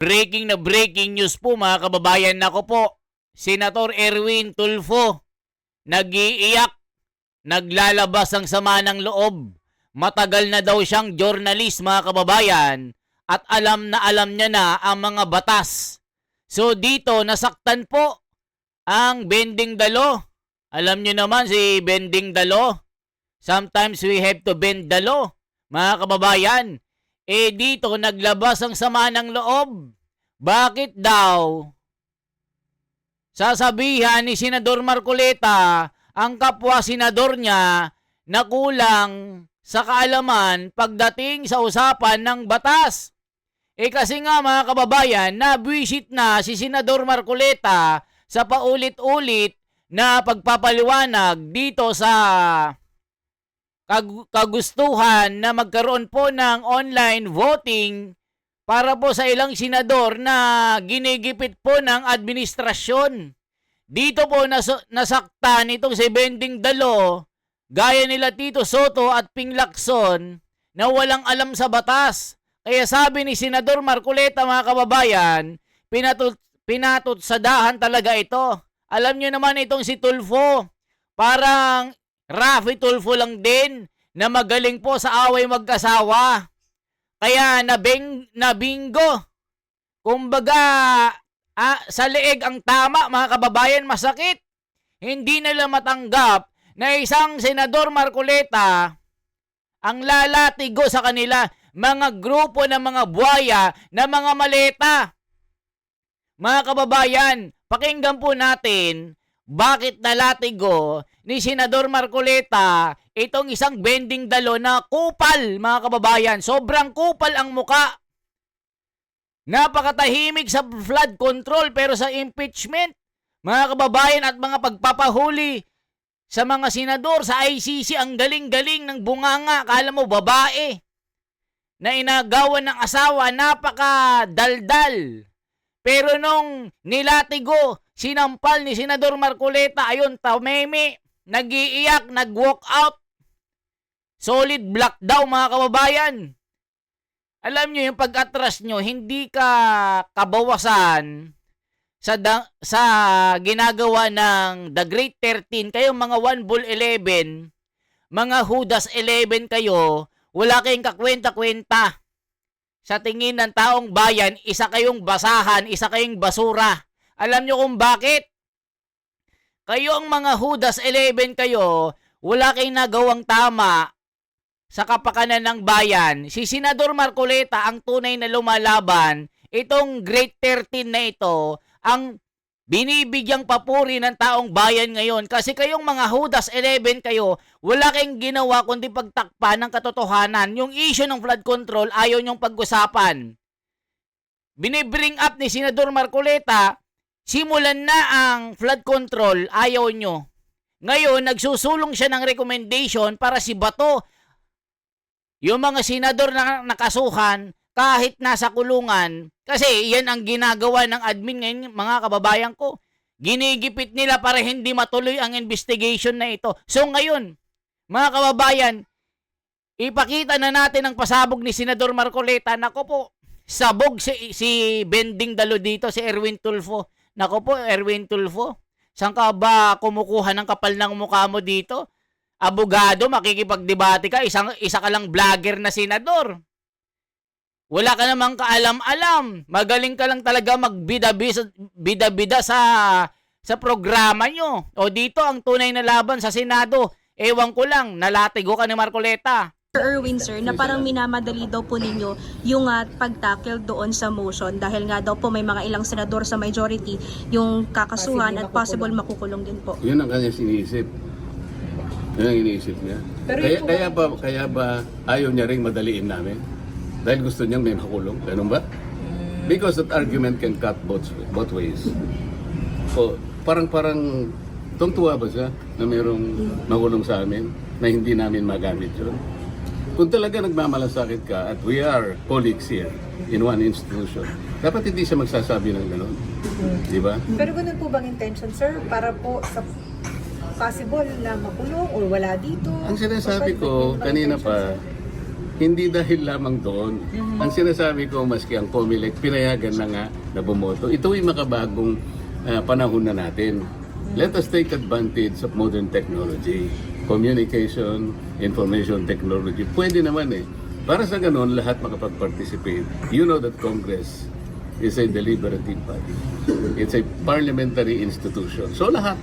Breaking news po mga kababayan. Nako po, Senator Erwin Tulfo, nag-iiyak, naglalabas ang sama ng loob. Matagal na daw siyang journalist mga kababayan at alam niya na ang mga batas. So dito nasaktan po ang Bending Dalo. Alam niyo naman si Bending Dalo. Sometimes we have to bend the law, mga kababayan. Dito naglabas ang sama ng loob. Bakit daw? Sasabihan ni Senador Marcoleta ang kapwa senador niya na kulang sa kaalaman pagdating sa usapan ng batas. Kasi nga mga kababayan, nabwisit na si Senador Marcoleta sa paulit-ulit na pagpapaliwanag dito sa kagustuhan na magkaroon po ng online voting para po sa ilang senador na ginigipit po ng administrasyon. Dito po nasaktan itong si Bending Dalo, gaya nila Tito Soto at Ping Lacson, na walang alam sa batas. Kaya sabi ni Senador Marcoleta mga kababayan, pinatutsadahan talaga ito. Alam nyo naman itong si Tulfo, parang Raffy Tulfo lang din na magaling po sa away magkasawa. Kaya nabingo. Kumbaga, sa leeg ang tama mga kababayan, masakit. Hindi nila matanggap na isang Senador Marcoleta ang lalatigo sa kanila, mga grupo ng mga buhaya na mga maleta. Mga kababayan, pakinggan po natin bakit nalatigo ni Senador Marcoleta itong isang Bending Dalo na kupal, mga kababayan. Sobrang kupal ang muka. Napakatahimik sa flood control pero sa impeachment, mga kababayan, at mga pagpapahuli sa mga senador sa ICC, ang galing-galing ng bunganga. Kala mo babae na inagawan ng asawa, napakadaldal. Pero nung nilatigo, sinampal ni Senador Marcoleta, ayun, tameme, nag-iiyak, nag-walk out. Solid black daw mga kababayan. Alam nyo, yung pag-atras nyo, hindi ka kabawasan sa ginagawa ng The Great 13. Kayong mga One Bull 11, mga Judas 11 kayo, wala kayong kakwenta-kwenta. Sa tingin ng taong bayan, isa kayong basahan, isa kayong basura. Alam nyo kung bakit? Kayo ang mga Judas 11 kayo, wala kayong nagawang tama sa kapakanan ng bayan. Si Senador Marcoleta ang tunay na lumalaban. Itong Great 13 na ito ang binibigyang papuri ng taong bayan ngayon. Kasi kayong mga Judas 11 kayo, wala kayong ginawa kundi pagtakpan ng katotohanan. Yung issue ng flood control, ayaw nyong pag-usapan. Binibring up ni Senador Marcoleta, simulan na ang flood control, ayaw nyo. Ngayon, nagsusulong siya ng recommendation para si Bato, yung mga senador na nakasuhan, kahit nasa kulungan, kasi yan ang ginagawa ng admin ngayon, mga kababayan ko. Ginigipit nila para hindi matuloy ang investigation na ito. So ngayon, mga kababayan, ipakita na natin ang pasabog ni Senador Marcoleta. Nako po, sabog si Bending Dalo dito, si Erwin Tulfo. Nako po, Erwin Tulfo, saan ka ba kumukuha ng kapal ng mukha mo dito? Abogado, makikipagdebate ka, isa ka lang vlogger na senador. Wala ka namang kaalam-alam. Magaling ka lang talaga magbida-bida sa programa nyo. O dito, ang tunay na laban sa Senado. Ewan ko lang, nalatigo ka ni Marcoleta. Sir Erwin, sir, na parang minamadali daw po ninyo yung pag-tackle doon sa motion dahil nga daw po may mga ilang senador sa majority yung kakasuhan at possible makukulong din po. Yun ang kanyang sinisip. Yun ang iniisip niya. Kaya ba ayaw niya ring madaliin namin? Dahil gusto niyang may makulong. Ganun ba? Because that argument can cut both ways. So, parang tungtuwa ba siya na mayroong makulong sa amin na hindi namin magamit yun? Kung talaga nagmamalasakit ka at we are colleagues here in one institution, dapat hindi siya magsasabi ng gano'n. Di ba? Pero ganun po bang intention, sir? Para po sa possible na makulong or wala dito? Ang sinasabi ko kanina pa, Hindi dahil lamang doon. Ang sinasabi ko, maski ang COMELEC, pinayagan na nga na bumoto. Ito ay makabagong panahon na natin. Let us take advantage of modern technology. Communication, information technology. Pwede naman eh. Para sa ganun, lahat makapag-participate. You know that Congress is a deliberative body. It's a parliamentary institution. So lahat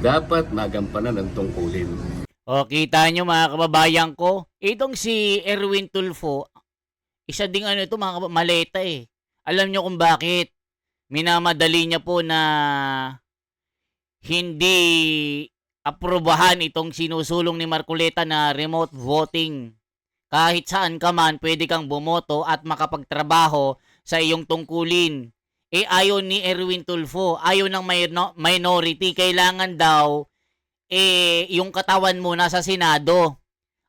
dapat magampanan ng tungkulin. O, kita nyo mga kababayan ko, itong si Erwin Tulfo, isa ding ano ito mga maleta eh. Alam nyo kung bakit? Minamadali niya po na hindi aprobahan itong sinusulong ni Marcoleta na remote voting. Kahit saan ka man, pwede kang bumoto at makapagtrabaho sa iyong tungkulin. Eh ayaw ni Erwin Tulfo, ayaw ng minority, kailangan daw yung katawan mo nasa Senado.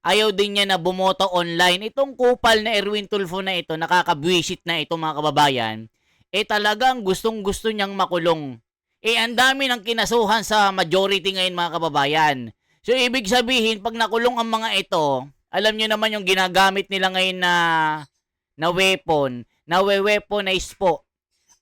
Ayaw din niya na bumoto online. Itong kupal na Erwin Tulfo na ito, nakakabwisit na ito mga kababayan, talagang gustong-gusto niyang makulong. Ang dami ng kinasuhan sa majority ngayon mga kababayan. So ibig sabihin, pag nakulong ang mga ito, alam niyo naman yung ginagamit nila ngayon na weapon, na weaponize po.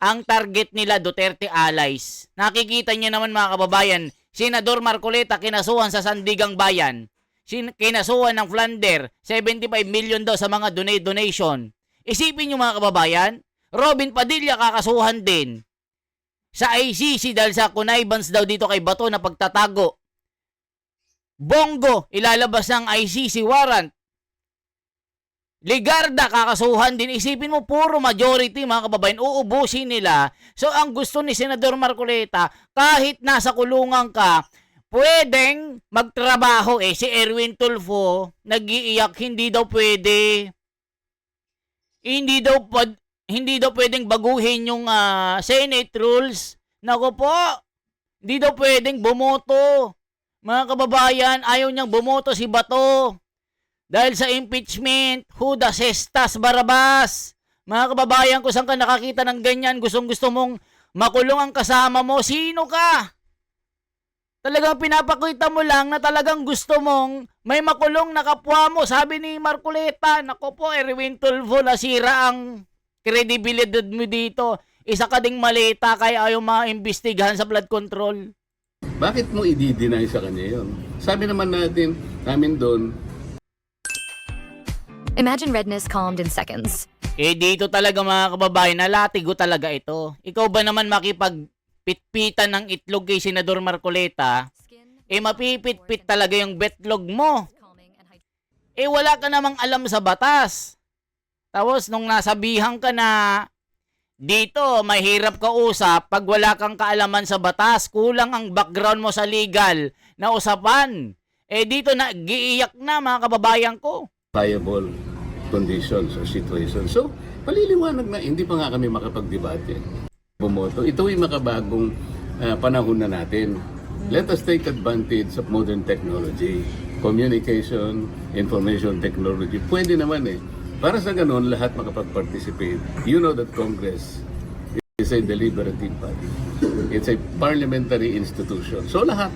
Ang target nila, Duterte allies. Nakikita niyo naman mga kababayan, Senador Marcoleta kinasuhan sa Sandigang Bayan. Kinasuhan ng Flander, 75 million daw sa mga donation. Isipin niyo mga kababayan, Robin Padilla kakasuhan din sa ICC dahil sa connivance daw dito kay Bato na pagtatago. Bongo, ilalabas ng ICC warrant. Ligarda, kakasuhan din. Isipin mo, puro majority, mga kababayan, uubusin nila. So, ang gusto ni Senador Marcoleta, kahit nasa kulungan ka, pwedeng magtrabaho. Si Erwin Tulfo, nag-iiyak, hindi daw pwede. Hindi daw pwedeng baguhin yung Senate rules. Nako po, hindi daw pwedeng bumoto. Mga kababayan, ayaw niyang bumoto si Bato. Dahil sa impeachment, Judas Estas Barabas. Mga kababayan, kung saan ka nakakita ng ganyan, gustong-gusto mong makulong ang kasama mo, sino ka? Talagang pinapakita mo lang na talagang gusto mong may makulong na kapwa mo. Sabi ni Marcoleta, nako po, Erwin Tulfo, nasira ang kredibilidad mo dito. Isa ka ding maleta kaya ayaw maimbestigahan sa flood control. Bakit mo i-deny sa kanya yun? Sabi naman namin doon, Imagine redness calmed in seconds. Dito talaga mga kababayan, nalatigo talaga ito. Ikaw ba naman makipagpitpitan ng itlog kay Senador Marcoleta, mapipitpit talaga yung betlog mo. Wala ka namang alam sa batas. Tapos nung nasabihan ka na dito, mahirap ka usap pag wala kang kaalaman sa batas, kulang ang background mo sa legal na usapan. Dito nag-iiyak na mga kababayan ko. viable conditions or situations. So, paliliwanag na, hindi pa nga kami makapag-debate. Bumoto. Ito ay makabagong panahon na natin. Let us take advantage of modern technology. Communication, information technology. Pwede naman eh. Para sa ganun, lahat makapag-participate. You know that Congress is a deliberative body. It's a parliamentary institution. So lahat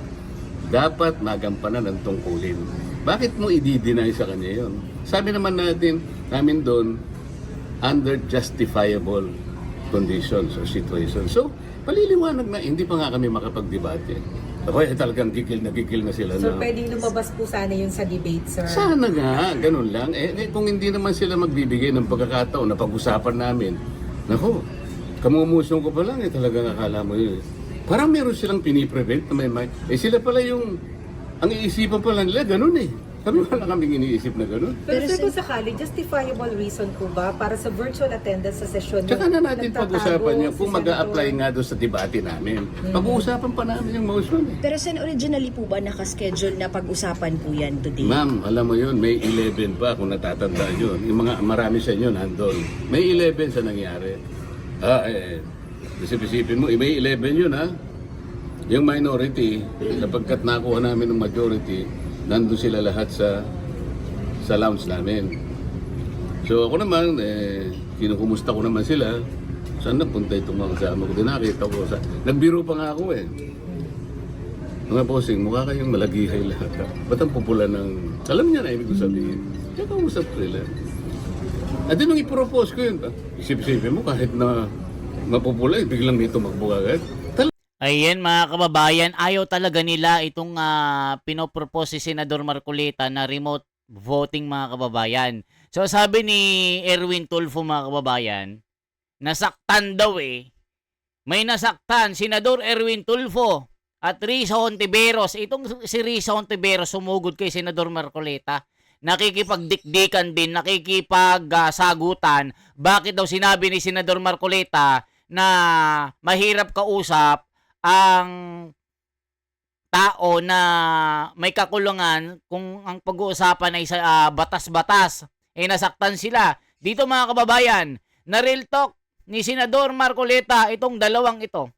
dapat magampanan ng tungkulin. Bakit mo i-deny sa kanya yon? Sabi naman namin doon, under justifiable conditions or situations. So, paliliwanag na, hindi pa nga kami makapag-debate. Talagang gigil na sila So, na. pwedeng lumabas po sana yun sa debate, sir? Sana nga, ganun lang. Kung hindi naman sila magbibigay ng pagkakataon na pag-usapan namin, nako, kamumusong ko pa lang, talagang akala mo yun. Parang meron silang piniprevent na may sila pala yung, ang iisipan pala nila, ganun eh. Kami wala kaming iniisip na ganun. Pero sir, kung sakali, justifiable reason po ba para sa virtual attendance sa sesyon? Tsaka na natin nagtatago pag-usapan niya kung si mag-a-apply Senator? nga doon sa debate namin. Pag-uusapan pa namin yung motion eh. Pero sen, originally po ba nakaschedule na pag-usapan po yan today? Ma'am, alam mo yun, May 11 pa kung natatandaan yun. Yung mga marami sa inyo nandun. May 11 sa nangyari. Isip-isipin mo, May 11 yun ha. Yung minority, kapagkat nakuha namin ng majority, nandun sila lahat sa lounge namin. So ako naman, kinukumusta ko naman sila. Saan napunta itong mga kasama ko? Nakita ko nagbiro pa nga ako eh. Mga bossing, mukha kayong malagihay lahat. Ba't ang pupula ng... Alam niya na ibig ko sabihin. Kaya kausap sila. At din nung i-propose ko yun, isip-isipin mo kahit na mapupula, biglang may tumakbo agad. Ayan mga kababayan, ayaw talaga nila itong pinopropose si Senador Marcoleta na remote voting mga kababayan. So sabi ni Erwin Tulfo mga kababayan, nasaktan daw eh. May nasaktan, Senador Erwin Tulfo at Risa Hontiveros. Itong si Risa Hontiveros sumugod kay Senador Marcoleta. Nakikipagdikdikan din, nakikipagsagutan. Bakit daw sinabi ni Senador Marcoleta na mahirap kausap ang tao na may kakulungan kung ang pag-uusapan ay sa batas-batas, nasaktan sila. Dito mga kababayan, na real talk ni Senador Marcoleta itong dalawang ito.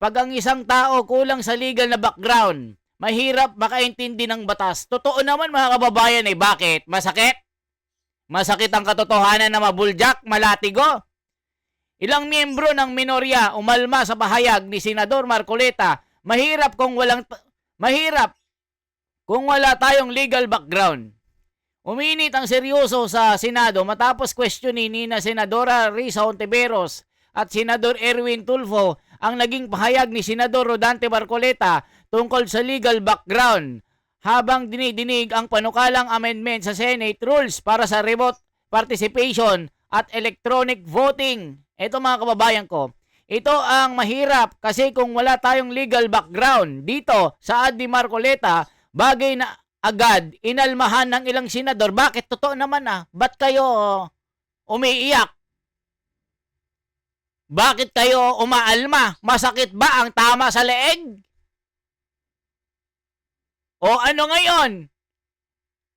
Pag ang isang tao kulang sa legal na background, mahirap makaintindi ng batas. Totoo naman mga kababayan bakit? Masakit? Masakit ang katotohanan na mabuljak, malatigo? Ilang miyembro ng minorya umalma sa pahayag ni Senador Marcoleta, mahirap kung wala tayong legal background. Uminit ang seryoso sa Senado matapos questionin ni na Senadora Risa Hontiveros at Senador Erwin Tulfo ang naging pahayag ni Senador Rodante Marcoleta tungkol sa legal background habang dinidinig ang panukalang amendment sa Senate rules para sa remote participation at electronic voting. Ito mga kababayan ko, ito ang mahirap kasi kung wala tayong legal background dito sa Adi Marcoleta, bagay na agad inalmahan ng ilang senador. Bakit? Totoo naman ba't kayo umiiyak? Bakit kayo umaalma? Masakit ba ang tama sa leeg? O ano ngayon?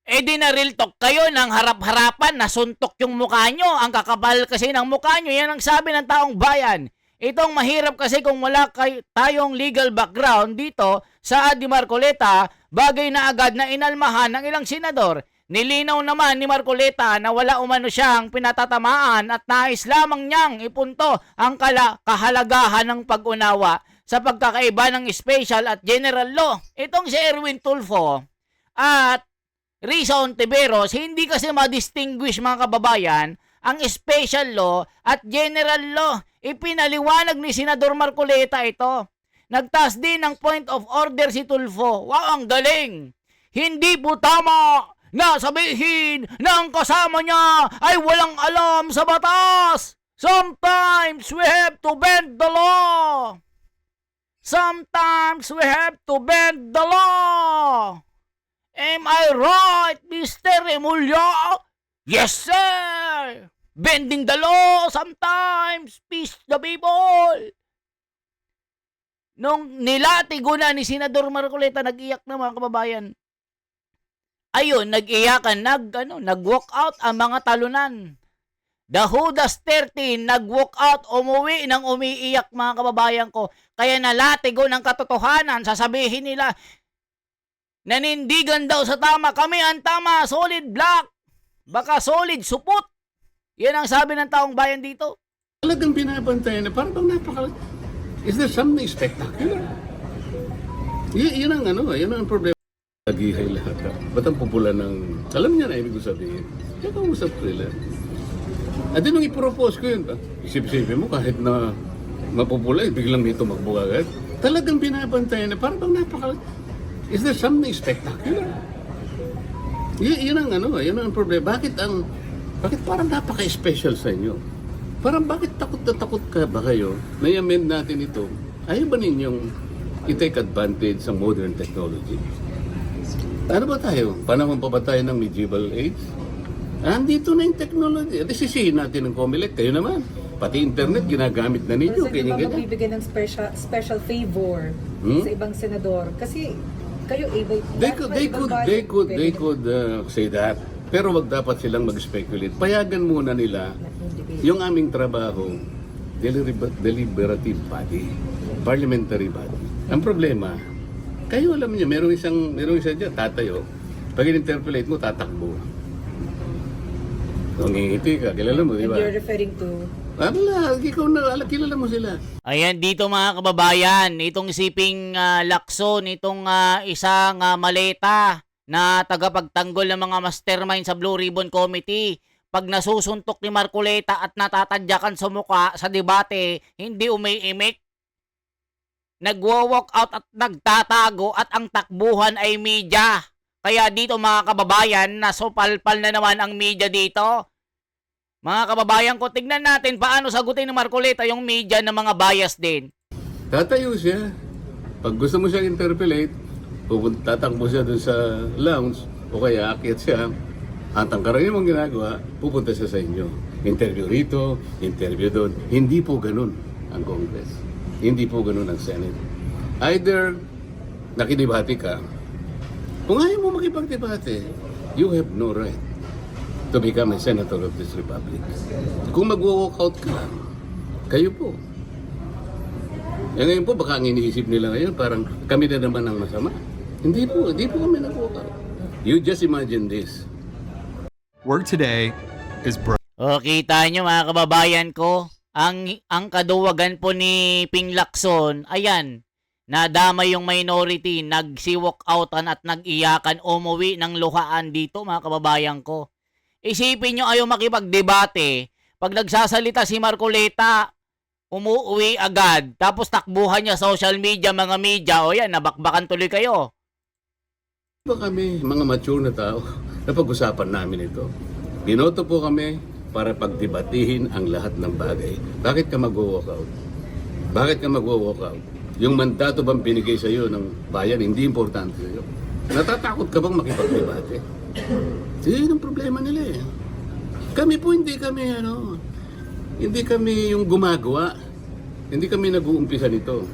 Di na real talk kayo ng harap-harapan, nasuntok yung mukha nyo. Ang kakapal kasi ng mukha nyo. Yan ang sabi ng taong bayan. Itong mahirap kasi kung wala tayong legal background dito sa Adi Marcoleta, bagay na agad na inalmahan ng ilang senador. Nilinaw naman ni Marcoleta na wala umano siyang pinatatamaan at nais lamang niyang ipunto ang kahalagahan ng pag-unawa sa pagkakaiba ng special at general law. Itong si Erwin Tulfo at Risa Hontiveros, hindi kasi ma-distinguish mga kababayan ang special law at general law. Ipinaliwanag ni Senador Marcoleta ito. Nagtaas din ng point of order si Tulfo. Wow, ang galing! Hindi po tama na sabihin na ang kasama niya ay walang alam sa batas. Sometimes we have to bend the law. Sometimes we have to bend the law. Am I right, Mr. Emulyo? Yes, sir! Bending the law sometimes, peace the people. Nung nilatigo na ni Senador Marcoleta, nag-iyak na mga kababayan. Ayun, nag-iyakan, nag-walk out ang mga talunan. The Judas 13, nag-walk out, umuwi ng umiiyak mga kababayan ko. Kaya nalatigo ng katotohanan, sasabihin nila, nanindigan daw sa tama. Kami ang tama, solid black. Baka solid supot. Yan ang sabi ng taong bayan dito. Talagang binabantayan na parang napaka... Is there something spectacular? Yan ang problema. Nagihay lahat. Ba't ang pupula ng... Alam niya na ibig ko sabihin. Kaya kausap sila. At din nung i-propose ko yun, isip-isipin mo kahit na mapupula, biglang may tumakbo agad. Talagang binabantayan na parang napaka... Is there something spectacular? Yan ang problema. Bakit parang napaka-special sa inyo? Parang bakit takot na takot ka ba kayo na i-amend natin ito? Ayaw ba ninyong i-take advantage sa modern technology? Ano ba tayo? Panahon pa ba tayo ng medieval age? Andito na yung technology. Sisihin natin ng COMELEC. Kayo naman. Pati internet, ginagamit na ninyo. Kasi di ba magbibigay ng special favor sa ibang senador? Kasi kayo able... They could say that. Pero wag dapat silang mag-speculate. Payagan muna nila yung aming trabaho, deliberative body, parliamentary body. Ang problema, kayo alam niyo, merong isa dyan, tatayo. Pag in-interpolate mo, tatakbo. Ngingiti ka, kilala mo, di ba? And you're referring to... Kilala mo sila. Ayan, dito mga kababayan, itong siping Lacson, itong isang maleta na tagapagtanggol ng mga mastermind sa Blue Ribbon Committee. Pag nasusuntok ni Marcoleta at natatadyakan sa muka sa debate, hindi umiimik. Nagwo-walk out at nagtatago at ang takbuhan ay media. Kaya dito mga kababayan, nasupalpal na naman ang media dito. Mga kababayan ko, tignan natin paano sagutin ni Marcoleta yung media ng mga bias din. Tatayo siya. Pag gusto mo siya interpellate, tatakbo siya dun sa lounge o kaya akyat siya. At ang karaniwang ginagawa, pupunta siya sa inyo. Interview rito, interview doon. Hindi po ganun ang Congress. Hindi po ganun ang Senate. Either nakidebate ka, kung ayaw mo makipagdebate, you have no right to become a senator of this republic. Kung mag-walk out ka, kayo po. Eh ngayon po, baka ang iniisip nila ngayon, parang kami na naman ang masama. Hindi po kami nag-walk out. You just imagine this. Work today is broke. O, kita nyo mga kababayan ko, ang kaduwagan po ni Ping Lacson, ayan, nadama yung minority, nagsi-walk outan at nag-iyakan, umuwi ng luhaan dito mga kababayan ko. Isipin nyo ayaw makipagdebate, pag nagsasalita si Marcoleta, umuwi agad, tapos takbuhan niya social media, mga media, o yan, nabakbakan tuloy kayo. Ba kami, mga mature na tao, napag-usapan namin ito. Binoto po kami para pagdebatihin ang lahat ng bagay. Bakit ka mag-walk out? Bakit ka mag-walk out? Yung mandato bang binigay sa iyo ng bayan, hindi importante sa iyo. Natatakot ka bang makipagdebate? Yun ang problema nila eh. Kami po hindi kami yung gumagawa. Hindi kami nag-uumpisa nito.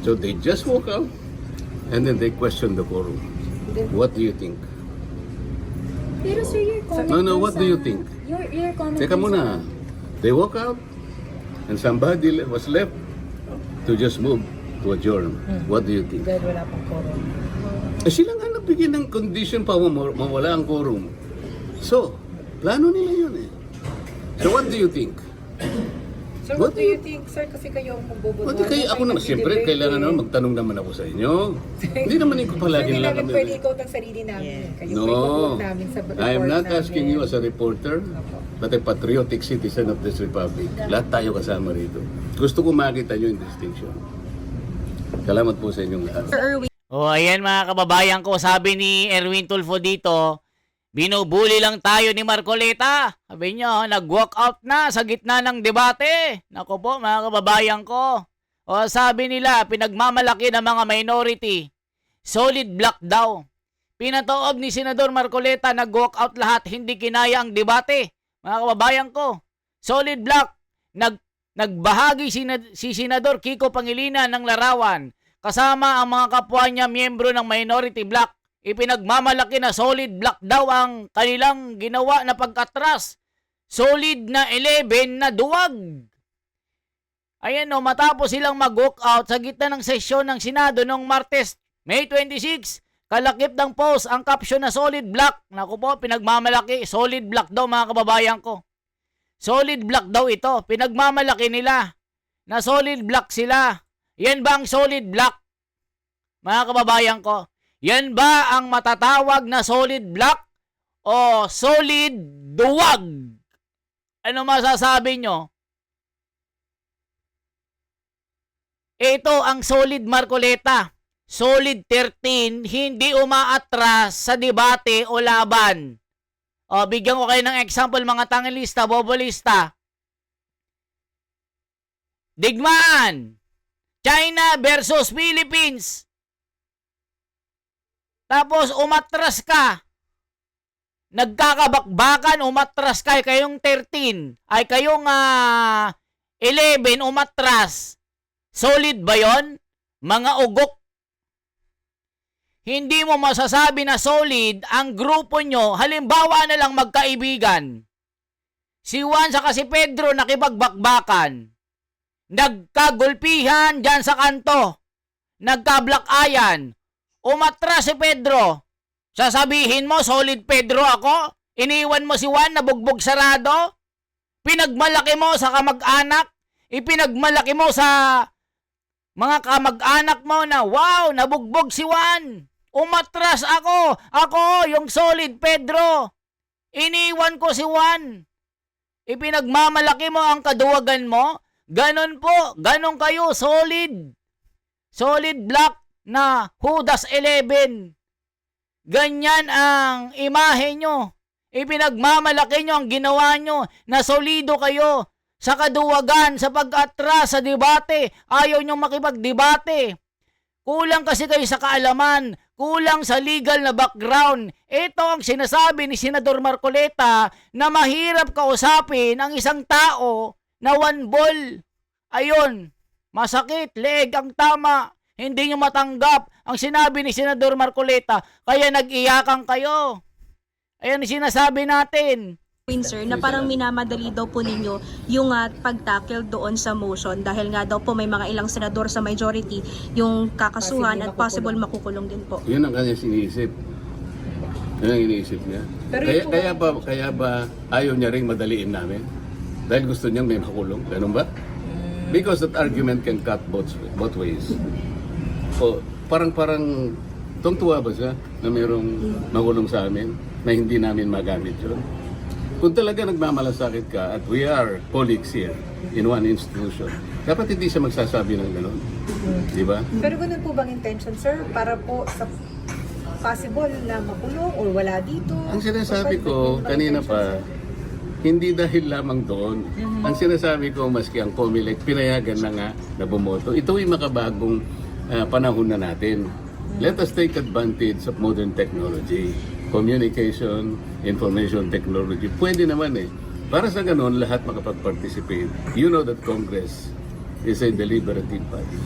So they just walk out and then they question the quorum. What do you think? Pero sir, your comment No, what do you think? Your comment Teka muna. They walk out and somebody was left to just move to adjourn. What do you think? Dahil wala pang quorum. Sila nga nagbigay ng condition pa mawala ang quorum. So, plano nila yun eh. So what do you think? So what do you think, sir? Kasi kayo ang magboboto. Pati kayo, ako naman, siyempre, kailangan naman magtanong naman ako sa inyo. Hindi naman ko palagi Hindi lang namin kami. pwede ikaw ang sarili namin. Kayo No, po i-vote namin sa report I am not namin. asking you as a reporter, but a patriotic citizen of this republic. Lahat tayo kasama rito. Gusto ko makita nyo yung distinction. Salamat po sa inyong lahat. Sir Erwin, O, ayan mga kababayan ko, sabi ni Erwin Tulfo dito, binubuli lang tayo ni Marcoleta. Sabi niya, nag-walk out na sa gitna ng debate. Naku po, mga kababayan ko. O, sabi nila, pinagmamalaki ng mga minority. Solid block daw. Pinatoob ni Senador Marcoleta, nag-walk out lahat, hindi kinaya ang debate. Mga kababayan ko, solid block. Nagbahagi si Senador Kiko Pangilinan ng larawan. Kasama ang mga kapwa niya miyembro ng minority block. Ipinagmamalaki na solid block daw ang kanilang ginawa na pag-atras. Solid na 11 na duwag. Ayan o, matapos silang mag-walk out sa gitna ng sesyon ng Senado noong Martes, May 26, kalakip ng post ang caption na solid block. Naku po, pinagmamalaki. Solid block daw mga kababayan ko. Solid block daw ito. Pinagmamalaki nila na solid block sila. Yan ba ang solid block? Mga kababayan ko, yan ba ang matatawag na solid block o solid duwag? Ano masasabi nyo? Ito ang solid Marcoleta. Solid 13, hindi umaatras sa debate o laban. O, bigyan ko kayo ng example mga tangilista, bobolista. Digmaan! China versus Philippines. Tapos umatras ka. Nagkakabakbakan, umatras ka. Kayong 13. Ay kayong 11 umatras. Solid ba yon? Mga ugok. Hindi mo masasabi na solid ang grupo nyo. Halimbawa na lang magkaibigan. Si Juan saka si Pedro nakipagbakbakan. Nagkagulpihan dyan sa kanto. Nagkablakayan. Umatras si Pedro. Sasabihin mo, solid Pedro ako? Iniwan mo si Juan na bugbog sarado? Pinagmalaki mo sa kamag-anak? Ipinagmalaki mo sa mga kamag-anak mo na, wow, nabugbog si Juan. Umatras ako. Ako, yung solid Pedro. Iniwan ko si Juan. Ipinagmamalaki mo ang kaduwagan mo. Ganon po. Ganon kayo. Solid. Solid black na Judas 11. Ganyan ang imahe nyo. Ipinagmamalaki nyo ang ginawa nyo na solido kayo sa kaduwagan, sa pag-atras, sa debate. Ayaw nyo makipagdebate. Kulang kasi kayo sa kaalaman. Kulang sa legal na background. Ito ang sinasabi ni Senador Marcoleta na mahirap kausapin ang isang tao na one ball. Ayun, masakit, leeg ang tama. Hindi nyo matanggap ang sinabi ni Senador Marcoleta, kaya nag-iyakan kayo. Ayan ang sinasabi natin. Sir, na parang minamadali daw po ninyo yung pag-tackle doon sa motion dahil nga daw po may mga ilang senador sa majority yung kakasuhan at possible makukulong din po. Yun ang kanya iniisip. Yun ang iniisip niya. Pero Kaya ba ayaw niya ring madaliin namin? Dahil gusto niyang may makulong. Ganun ba? Because that argument can cut both ways. So, parang tungtuwa ba siya na mayroong makulong sa amin na hindi namin magamit yun? Kung talaga nagmamalasakit ka at we are colleagues here in one institution, dapat hindi siya magsasabi ng gano'n. Di ba? Pero ganun po bang intention, sir? Para po sa possible na makulong or wala dito? Ang sinasabi ko kanina pa, hindi dahil lamang doon. Ang sinasabi ko, maski ang COMELEC, pinayagan na nga na bumoto. Ito ay makabagong panahon na natin. Let us take advantage of modern technology. Communication, information technology. Pwede naman eh. Para sa ganun, lahat makapag-participate. You know that Congress is a deliberative body.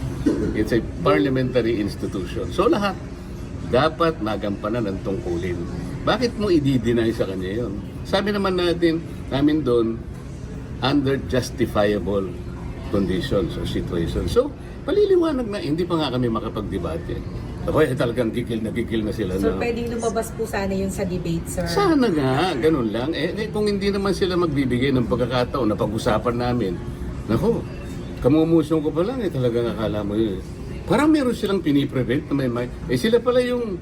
It's a parliamentary institution. So lahat dapat magampanan ang tungkulin. Bakit mo i-deny sa kanya yun? Sabi naman namin doon, under justifiable conditions or situations. So, paliliwanag na, hindi pa nga kami makapag-debate. Ako talagang gigil na sila. So, na. pwedeng lumabas po sana yun sa debate, sir? Sana nga, ganun lang. Kung hindi naman sila magbibigay ng pagkakataon na pag-usapan namin, naku, kamumusong ko pa lang talagang akala mo yun. Parang meron silang piniprevent na may sila pala yung,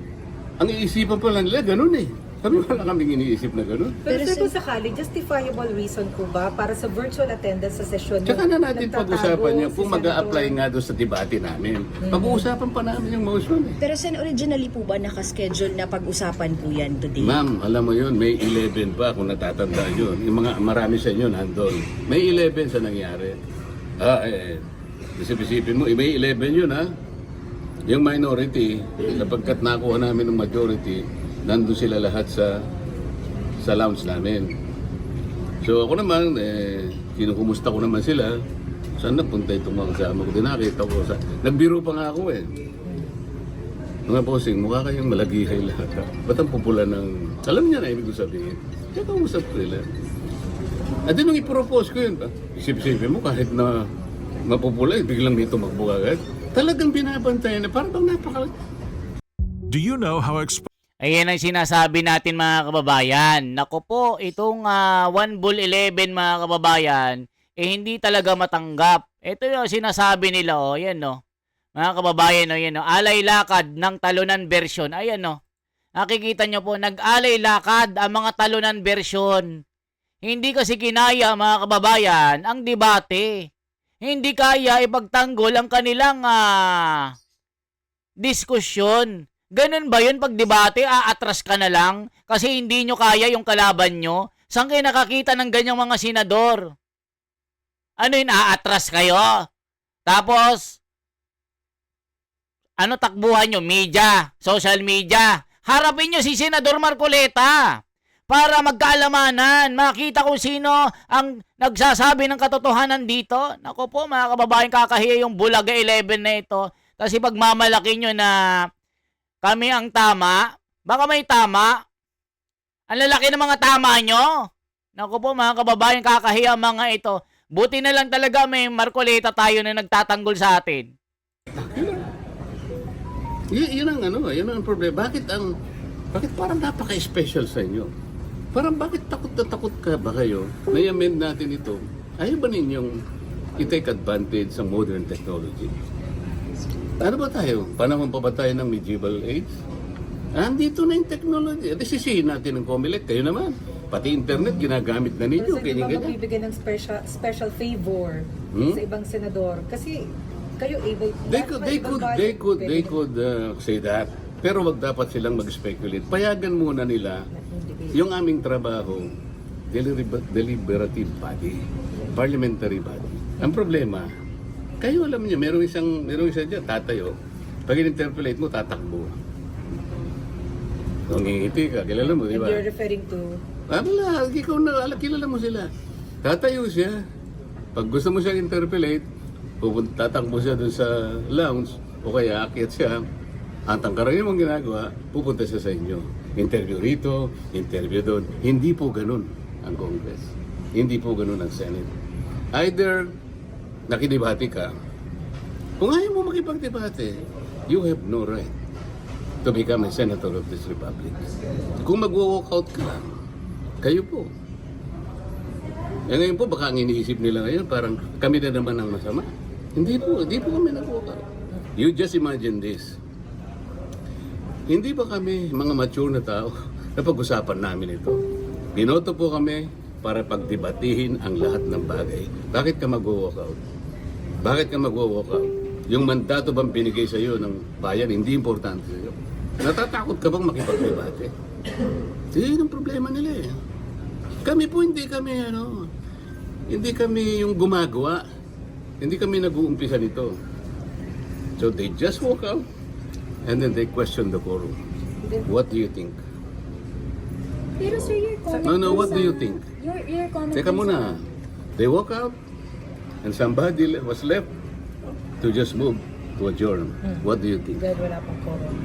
ang iisipan pala nila, ganun eh. Kami wala kaming iniisip na ganun. Pero sir, kung sakali, justifiable reason po ba para sa virtual attendance sa session? Tsaka na natin pag-usapan niya kung mag-a-apply nga doon sa debate namin. Pag-uusapan pa namin yung motion eh. Pero sen, originally po ba nakaschedule na pag-usapan po yan today? Ma'am, alam mo yun, May 11 pa kung natatandaan yun. Yung mga marami sa inyo nandun. May 11 sa nangyari. Isip-isipin mo, May 11 yun ha. Yung minority, napagkat nakuha namin ng majority, nandun sila lahat sa lounge namin. So ako naman, kinukumusta ko naman sila. Saan napunta itong mga kasama ko? Nakita ko. Nagbiro pa nga ako eh. Mga bossing, mukha kayong malagihay lahat. Ba't ang pupula ng... Alam niya na ibig ko sabihin. Kaya kausap ko nila. At din nung i-propose ko yun, isip-isipin mo kahit na mapupula, biglang dito magbukagat. Talagang binabantayan na parang bang napaka... Do you know how Ayan ang sinasabi natin mga kababayan. Naku po, itong one bull 11 mga kababayan, hindi talaga matanggap. Ito yung sinasabi nila, yan mga kababayan, yan alay lakad ng talunan version. Ayan nakikita nyo po, nag-alay lakad ang mga talunan version. Hindi kasi kinaya mga kababayan ang debate. Hindi kaya ipagtanggol ang kanilang diskusyon. Ganun ba yun pag debate, aatras ka na lang kasi hindi nyo kaya yung kalaban nyo? Saan kayo nakakita ng ganyang mga senador? Ano yun, aatras kayo? Tapos, takbuhan nyo? Media, social media. Harapin nyo si Senador Marcoleta para magkaalamanan, makita kung sino ang nagsasabi ng katotohanan dito. Naku po mga kababayan, kakahiya yung Bulaga 11 na ito. Kasi pagmamalaki nyo na kami ang tama, baka may tama. Ang lalaki ng mga tama nyo. Naku po mga kababayan, kakahiya mga ito. Buti na lang talaga may Marcoleta tayo na nagtatanggol sa atin. Yun ang problema. Bakit parang napaka-special sa inyo? Parang bakit takot na takot ka ba kayo na i-amend natin ito? Ayaw ba ninyong i-take advantage ng modern technology? Ano ba tayo? Panahon pa ba tayo ng medieval age? Andito na yung technology. At sisihin natin ng Comelec, kayo naman. Pati internet, ginagamit na ninyo. Pero sir, di ba Ganyan. magbibigay ng special favor sa ibang senador? Kasi kayo able, They could say that. Pero wag dapat silang mag-speculate. Payagan muna nila yung aming trabaho, deliberative body, parliamentary body. Ang problema, kayo alam niyo, merong isa dyan, tatayo. Pag in-interpolate mo, tatakbo. Ngingiti ka, kilala mo, di and ba? you're referring to Wala, ikaw na, kilala mo sila. Tatayo siya. Pag gusto mo siyang interpolate, tatakbo siya dun sa lounge, o kaya akyat siya, at ang karaniwang ginagawa, pupunta siya sa inyo. Interview rito, interview doon. Hindi po ganun ang Congress. Hindi po ganun ang Senate. Either nakidebate ka, kung ayaw mo makipagdebate, you have no right to become a senator of this republic. Kung mag-walk out ka lang, kayo po. Eh ngayon po, baka ang iniisip nila ngayon, parang kami na naman ang masama. Hindi po kami nag-walk out. You just imagine this. Hindi ba kami mga mature na tao na pag-usapan namin ito? Binoto po kami para pagdebatihin ang lahat ng bagay. Bakit ka mag-walk out? Bakit ka mag-walk out? Yung mandato bang binigay sa iyo ng bayan, hindi importante sa iyo. Natatakot ka bang makipagdebate? Yun ang problema nila eh. Kami po hindi kami yung gumagawa. Hindi kami nag-uumpisa nito. So they just walk out and then they question the quorum. What do you think? Pero sir, your comment No, what dun do sa- you think? Your comment Teka dun muna. They walk out and somebody was left to just move to adjourn. What do you think? dahil wala pang quorum.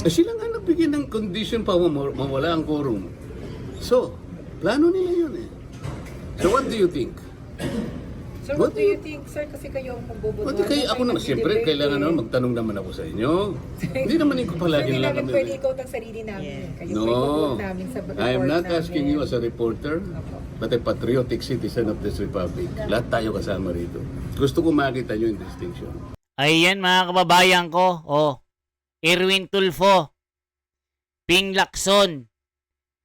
Eh, sila nga nagbigay ng condition pa mawala ang quorum. So, plano nila yun eh. So what do you think? Sir, what do you think, sir? Kasi kayo ang magboboto. Pati kayo, ako naman, siyempre, kailangan naman magtanong naman ako sa inyo. Hindi naman ko palagi Hindi lang namin kami. pwede ikaw ang sarili namin. Kayo No, i-vote namin sa report I am not namin. asking you as a reporter, but a patriotic citizen of this republic. Lahat tayo kasama rito. Gusto ko makita nyo yung distinction. Ayan mga kababayan ko. Erwin Tulfo, Ping Lacson,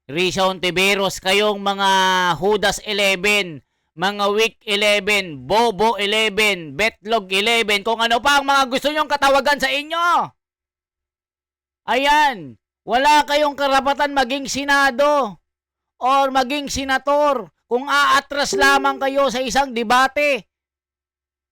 Risa Ontiveros, kayong mga Judas 11, mga Week 11, Bobo 11, Betlog 11, kung ano pa ang mga gusto nyong katawagan sa inyo. Ayan, wala kayong karapatan maging senado or maging senator kung aatras lamang kayo sa isang debate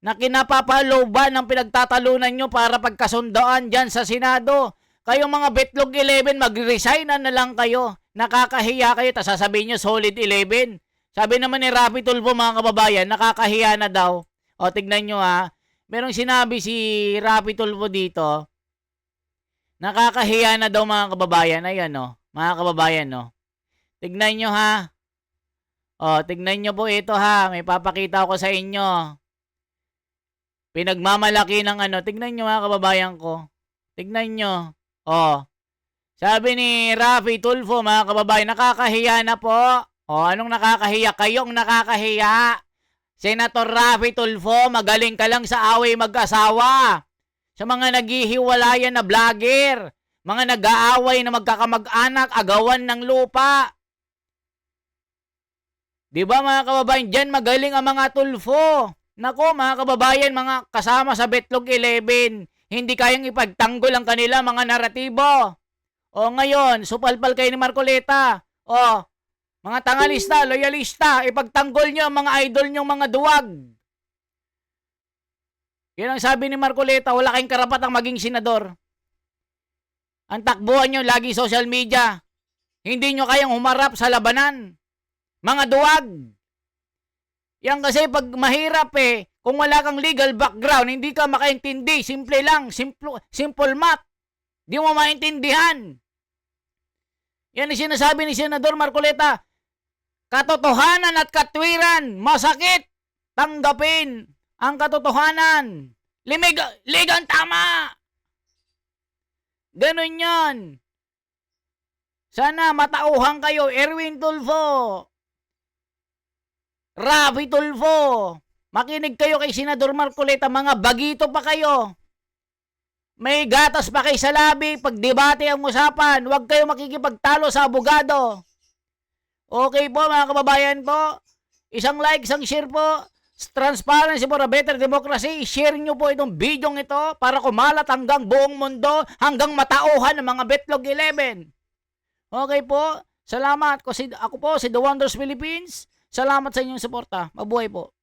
na kinapapaloban ng pinagtatalunan nyo para pagkasundoan dyan sa Senado. Kayong mga Betlog 11, mag-resign na lang kayo. Nakakahiya kayo, tas sasabihin nyo solid 11. Sabi naman ni Rafi Tulfo, mga kababayan, nakakahiya na daw. O, tignan nyo ha. Merong sinabi si Rafi Tulfo dito. Nakakahiya na daw mga kababayan. Ayan o, mga kababayan no. Tignan nyo ha. O, tignan nyo po ito ha. May papakita ko sa inyo. Pinagmamalaki ng tignan nyo mga kababayan ko. Tignan nyo. Sabi ni Rafi Tulfo, mga kababayan, nakakahiya na po. Anong nakakahiya? Kayong nakakahiya. Senator Rafi Tulfo, magaling ka lang sa away mag-asawa. Sa mga naghihiwalayan na vlogger. Mga nag-aaway na magkakamag-anak, agawan ng lupa. Diba mga kababayan, dyan magaling ang mga Tulfo. Nako mga kababayan, mga kasama sa Betlog 11, hindi kayang ipagtanggol ang kanila mga naratibo. Ngayon, supalpal kayo ni Marcoleta. Mga tangalista, loyalista, ipagtanggol nyo ang mga idol nyong mga duwag. Yan ang sabi ni Marcoleta, wala kayong karapatang maging senador. Ang takbuhan nyo, lagi social media. Hindi nyo kayang humarap sa labanan. Mga duwag. Yan kasi pag mahirap kung wala kang legal background, hindi ka makaintindi. Simple lang, simple math. Di mo maintindihan. Yan ang sinasabi ni Senador Marcoleta. Katotohanan at katwiran, masakit. Tanggapin ang katotohanan. Ligang tama. Ganun yan. Sana matauhan kayo, Erwin Tulfo. Rafi Tulfo, makinig kayo kay Senador Marcoleta, mga bagito pa kayo. may gatas pa kayo sa labi pag debate ang usapan. Huwag kayo makikipagtalo sa abogado. Okay po mga kababayan po. Isang like, isang share po. Transparency for a better democracy. Share nyo po itong video ito para kumalat hanggang buong mundo, hanggang matauhan ng mga Betlog 11. Okay po. Salamat. Ako po si The Wonders Philippines. Salamat sa inyong suporta. Mabuhay po.